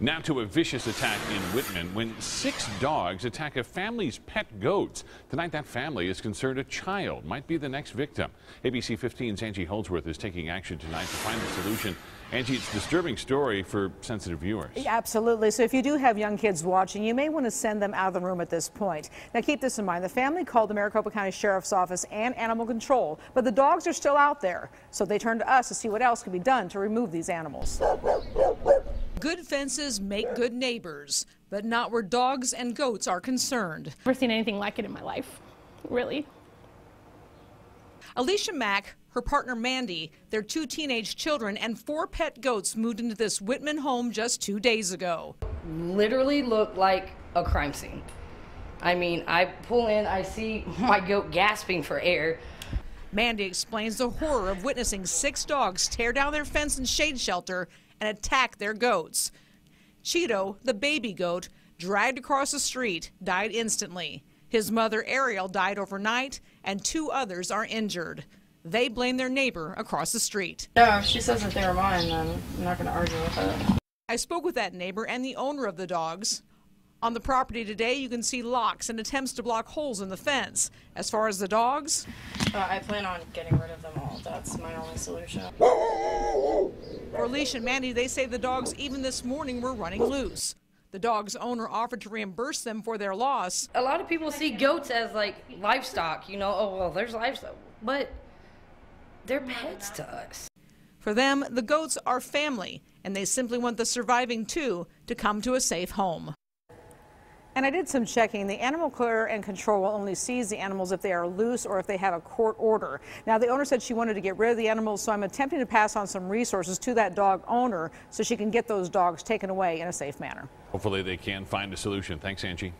Now to a vicious attack in Wittmann when 6 dogs attack a family's pet goats. Tonight that family is concerned a child might be the next victim. ABC 15's Angie Holdsworth is taking action tonight to find a solution. Angie, it's a disturbing story for sensitive viewers. Yeah, absolutely. So if you do have young kids watching, you may want to send them out of the room at this point. Now keep this in mind. The family called the Maricopa County Sheriff's Office and Animal Control, but the dogs are still out there. So they turned to us to see what else can be done to remove these animals. Good fences make good neighbors, but not where dogs and goats are concerned. Never seen anything like it in my life, really. Alicia Mack, her partner Mandy, their 2 teenage children, and 4 pet goats moved into this Wittmann home just 2 days ago. Literally looked like a crime scene. I mean, I pull in, I see my goat gasping for air. Mandy explains the horror of witnessing 6 dogs tear down their fence and shade shelter and attack their goats. Cheeto, the baby goat, dragged across the street, died instantly. His mother, Ariel, died overnight, and 2 others are injured. They blame their neighbor across the street. No, if she says that they were mine, then I'm not going to argue with her. I spoke with that neighbor and the owner of the dogs. On the property today, you can see locks and attempts to block holes in the fence. As far as the dogs, I plan on getting rid of them all. That's my only solution. For Alicia and Mandy, they say the dogs even this morning were running loose. The dog's owner offered to reimburse them for their loss. A lot of people see goats as like livestock, you know, oh, well, there's livestock, but they're pets to us. For them, the goats are family, and they simply want the surviving 2 to come to a safe home. And I did some checking. The animal care and control will only seize the animals if they are loose or if they have a court order. Now, the owner said she wanted to get rid of the animals, so I'm attempting to pass on some resources to that dog owner so she can get those dogs taken away in a safe manner. Hopefully they can find a solution. Thanks, Angie.